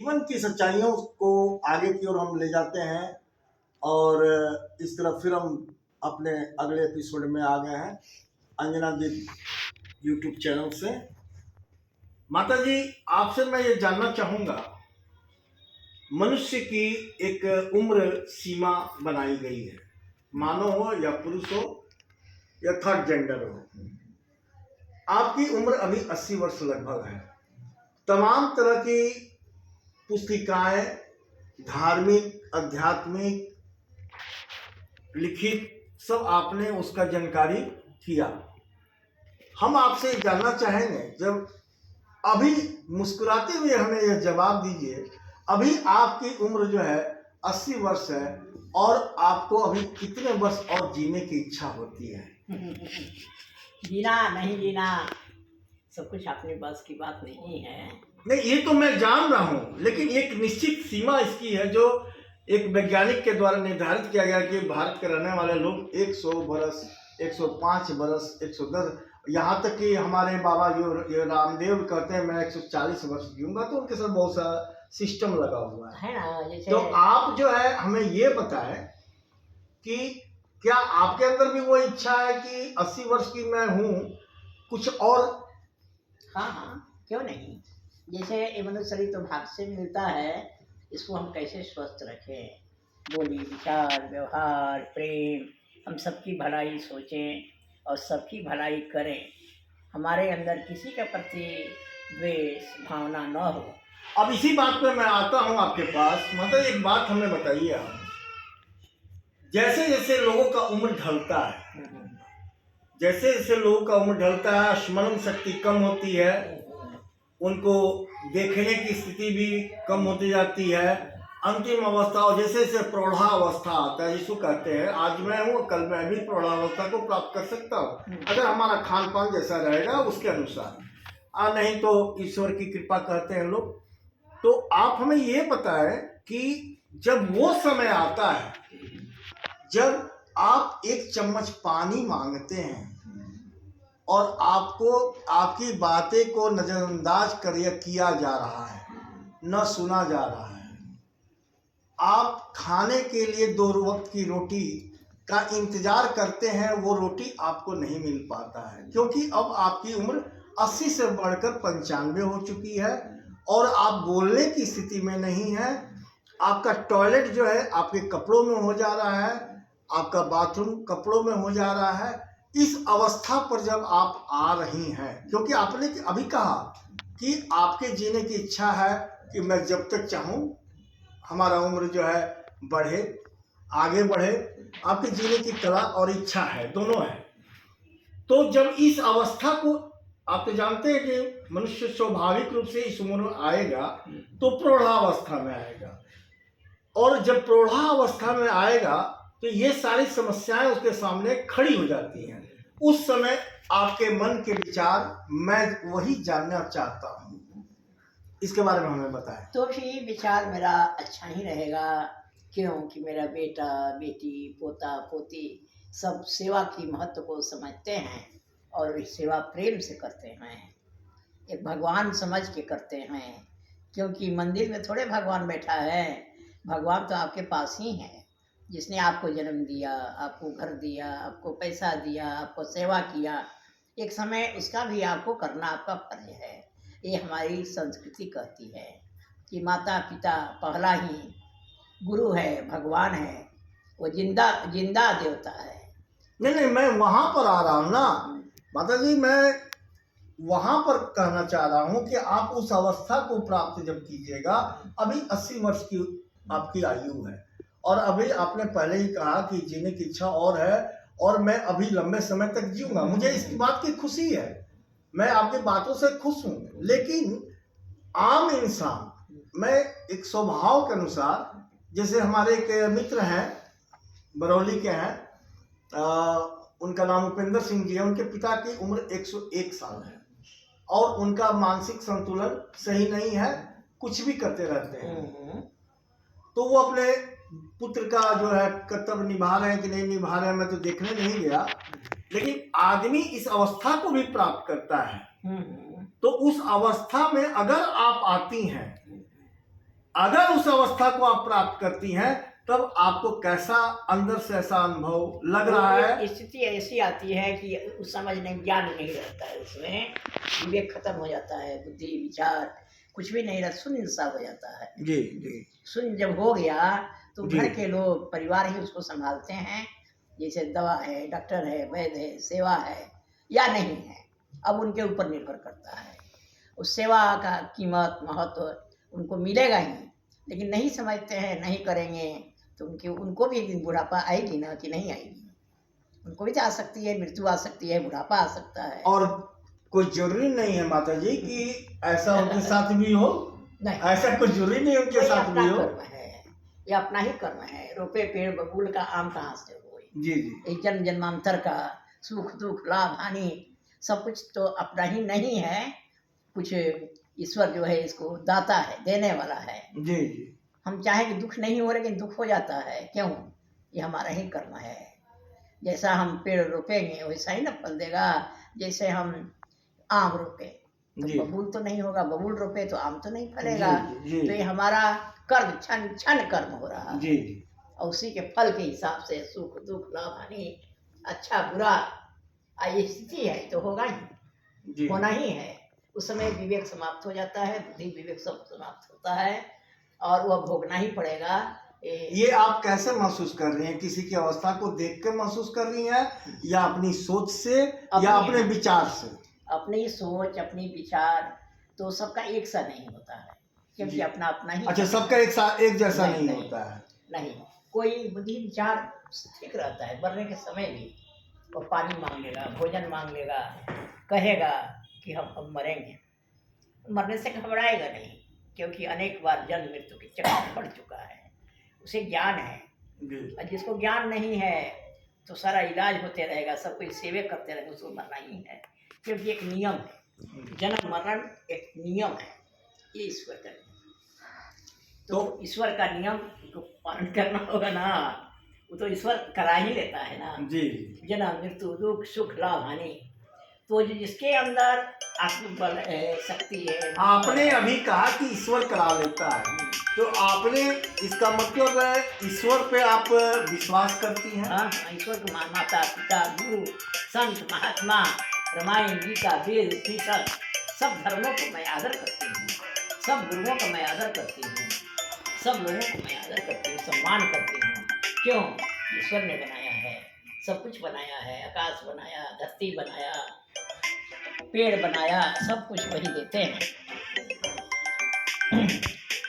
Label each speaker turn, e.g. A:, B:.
A: जीवन की सच्चाइयों को आगे की ओर हम ले जाते हैं। और इस तरफ फिर हम अपने अगले एपिसोड में आ गए हैं अंजना दीप यूट्यूब चैनल से। माता जी, आपसे मैं ये जानना चाहूँगा, मनुष्य की एक उम्र सीमा बनाई गई है, मानव हो या पुरुष हो या थर्ड जेंडर हो। आपकी उम्र अभी 80 वर्ष लगभग है। तमाम तरह की पुस्तिकाएं, धार्मिक, आध्यात्मिक, लिखित, सब आपने उसका जानकारी किया। हम आपसे जानना चाहेंगे, जब अभी मुस्कुराते हुए हमें यह जवाब दीजिए, अभी आपकी उम्र जो है 80 वर्ष है और आपको अभी कितने वर्ष और जीने की इच्छा होती है?
B: जीना नहीं जीना सब कुछ अपने बस की बात नहीं है।
A: नहीं, ये तो मैं जान रहा हूँ, लेकिन एक निश्चित सीमा इसकी है जो एक वैज्ञानिक के द्वारा निर्धारित किया गया कि भारत के रहने वाले लोग 100 बरस, 105 बरस, 110, यहाँ तक कि हमारे बाबा जो रामदेव कहते हैं मैं 140 वर्ष जीऊंगा, तो उनके साथ बहुत सा सिस्टम लगा हुआ
B: है ना। जैसे
A: तो आप जो है हमें ये बताएं कि क्या आपके अंदर भी वो इच्छा है कि 80 वर्ष की मैं हूँ, कुछ और?
B: हाँ, क्यों नहीं। जैसे ये मनुष्य शरीर तो भाग्य से मिलता है, इसको हम कैसे स्वस्थ रखें, बोली, विचार, व्यवहार, प्रेम, हम सबकी भलाई सोचें और सबकी भलाई करें। हमारे अंदर किसी के प्रति द्वेष भावना न हो।
A: अब इसी बात पे मैं आता हूँ आपके पास। मतलब एक बात हमें बताइए आप, जैसे जैसे लोगों का उम्र ढलता है, जैसे जैसे लोगों का उम्र ढलता है, स्मरण शक्ति कम होती है, उनको देखने की स्थिति भी कम होती जाती है, अंतिम अवस्था, और जैसे जैसे प्रौढ़ावस्था आता है, जिसको कहते हैं आज मैं हूँ कल मैं भी प्रौढ़ावस्था को प्राप्त कर सकता हूँ अगर हमारा खान पान जैसा रहेगा उसके अनुसार, नहीं तो ईश्वर की कृपा कहते हैं लोग। तो आप हमें ये बताएं कि जब वो समय आता है जब आप एक चम्मच पानी मांगते हैं और आपको आपकी बातें को नजरअंदाज किया जा रहा है, न सुना जा रहा है, आप खाने के लिए 2 वक्त की रोटी का इंतजार करते हैं, वो रोटी आपको नहीं मिल पाता है क्योंकि अब आपकी उम्र 80 से बढ़कर 95 हो चुकी है और आप बोलने की स्थिति में नहीं है। आपका टॉयलेट जो है आपके कपड़ों में हो जा रहा है, आपका बाथरूम कपड़ों में हो जा रहा है। इस अवस्था पर जब आप आ रही हैं, क्योंकि आपने अभी कहा कि आपके जीने की इच्छा है कि मैं जब तक चाहूँ हमारा उम्र जो है बढ़े, आगे बढ़े, आपके जीने की कला और इच्छा है, दोनों है। तो जब इस अवस्था को आप तो जानते हैं कि मनुष्य स्वाभाविक रूप से इस उम्र में आएगा तो प्रौढ़ावस्था में आएगा, और जब प्रौढ़ावस्था में आएगा तो ये सारी समस्याएं उसके सामने खड़ी हो जाती हैं। उस समय आपके मन के विचार मैं वही जानना चाहता हूँ, इसके बारे में हमें बताएं।
B: तो भी विचार मेरा अच्छा ही रहेगा, क्योंकि मेरा बेटा बेटी पोता पोती सब सेवा की महत्व को समझते हैं और इस सेवा प्रेम से करते हैं, एक भगवान समझ के करते हैं। क्योंकि मंदिर में थोड़े भगवान बैठा है, भगवान तो आपके पास ही है, जिसने आपको जन्म दिया, आपको घर दिया, आपको पैसा दिया, आपको सेवा किया। एक समय उसका भी आपको करना आपका फर्ज है। ये हमारी संस्कृति कहती है कि माता पिता पहला ही गुरु है, भगवान है, वो जिंदा जिंदा देवता है।
A: नहीं, मैं वहाँ पर आ रहा हूँ ना माता जी, मैं वहाँ पर कहना चाह रहा हूँ कि आप उस अवस्था को प्राप्त जब कीजिएगा, अभी 80 वर्ष की आपकी आयु है और अभी आपने पहले ही कहा कि जीने की इच्छा और है और मैं अभी लंबे समय तक जीऊंगा। मुझे इस बात की खुशी है, मैं आपकी बातों से खुश हूँ। लेकिन आम इंसान, मैं एक स्वभाव के अनुसार, जैसे हमारे एक मित्र हैं बरौली के हैं, उनका नाम उपेंद्र सिंह जी है, उनके पिता की उम्र 101 साल है और उनका मानसिक संतुलन सही नहीं है, कुछ भी करते रहते हैं। तो वो अपने पुत्र का जो है कर्तव्य निभा रहे हैं कि नहीं निभा रहे हैं मैं तो देखने नहीं गया, लेकिन आदमी इस अवस्था को भी प्राप्त करता है। तो उस अवस्था में अगर आप आती हैं अगर उस अवस्था को आप प्राप्त करती हैं तब आपको कैसा अंदर से ऐसा अनुभव लग रहा है?
B: स्थिति ऐसी आती है कि उस समझ नहीं, ज्ञान नहीं रहता है, उसमें विवेक खत्म हो जाता है, बुद्धि विचार कुछ भी नहीं रहता, शून्य सा हो जाता है।
A: जी जी
B: शून्य जब हो गया तो
A: जी।
B: घर के लोग, परिवार ही उसको संभालते हैं। जैसे दवा है, डॉक्टर है, वैद्य है, सेवा है या नहीं है, अब उनके ऊपर निर्भर करता है। उस सेवा का कीमत महत्व उनको मिलेगा ही, लेकिन नहीं समझते हैं, नहीं करेंगे तो उनको भी एक दिन बुढ़ापा आएगी ना, कि नहीं आएगी? उनको भी तो आ सकती है, मृत्यु आ सकती है, बुढ़ापा आ सकता है।
A: और कोई जरूरी नहीं है माता जी कि ऐसा उनके साथ भी हो,
B: नहीं,
A: ऐसा कुछ जरूरी नहीं उनके
B: ये
A: साथ
B: अपना
A: भी हो।
B: कर्म है, ये अपना ही कर्म है। रोपे पेड़ बबूल का आम कहाँ से हो?
A: जी जी
B: एक जन्म जन्मांतर का सुख दुख लाभ हानि सब कुछ तो अपना ही नहीं है, कुछ ईश्वर जो है इसको दाता है, देने वाला है।
A: जी जी
B: हम चाहें कि दुख नहीं हो, लेकिन दुख हो जाता है, क्यों? ये हमारा ही कर्म है। जैसा हम पेड़ रोपेंगे वैसा ही ना फल देगा। जैसे हम आम रोपे तो
A: जी
B: बबूल तो नहीं होगा, बबूल रोपे तो आम तो नहीं
A: जी
B: फलेगा।
A: जी
B: तो ये हमारा कर्म क्षण क्षण कर्म हो रहा है,
A: जी जी
B: और उसी के फल के हिसाब से सुख दुख लाभ हानि, अच्छा बुरा, ये स्थिति है तो होगा ही,
A: जी।
B: होना ही है। उस समय विवेक समाप्त हो जाता है, बुद्धि विवेक सब समाप्त होता है, और वह भोगना ही पड़ेगा।
A: ये आप कैसे महसूस कर रही हैं? किसी की अवस्था को देख के महसूस कर रही हैं या अपनी सोच से या अपने विचार से?
B: अपनी सोच, अपनी विचार तो सबका एक सा नहीं होता है, क्योंकि
A: जी।
B: अपना अपना ही।
A: अच्छा, सबका एक जैसा नहीं
B: नहीं।
A: होता है।
B: नहीं, कोई बुद्धि विचार ठीक रहता है, मरने के समय भी वो पानी मांग लेगा, भोजन मांग लेगा, कहेगा कि हम अब मरेंगे। मरने से घबराएगा नहीं, क्योंकि अनेक बार जन्म मृत्यु के चक्कर में पड़ चुका है, उसे ज्ञान है।
A: जी
B: और जिसको ज्ञान नहीं है तो सारा इलाज होते रहेगा, सब कुछ सेवे करते रहेगा, उसको मरना ही है, क्योंकि एक नियम है, जन्म मरण एक नियम है, ये ईश्वर का नियम। तो ईश्वर का नियम को पालन करना होगा ना, वो तो ईश्वर करा ही लेता है ना।
A: जी
B: जन्म मृत्यु दुख सुख लाभ हानि, तो जिसके अंदर आत्मबल है, शक्ति है।
A: आपने अभी कहा कि ईश्वर करा लेता है, तो आपने इसका मतलब है ईश्वर पे आप विश्वास करती हैं?
B: हाँ, ईश्वर को माता पिता गुरु संत महात्मा रामायण गीता वेद उपनिषद सब धर्मों को मैं आदर करती हूँ, सब गुरुओं का मैं आदर करती हूँ, सब लोगों को मैं आदर करती हूँ, सम्मान करती हूँ। क्यों? ईश्वर ने बनाया है, सब कुछ बनाया है, आकाश बनाया, धरती बनाया, पेड़ बनाया, सब कुछ वही देते हैं।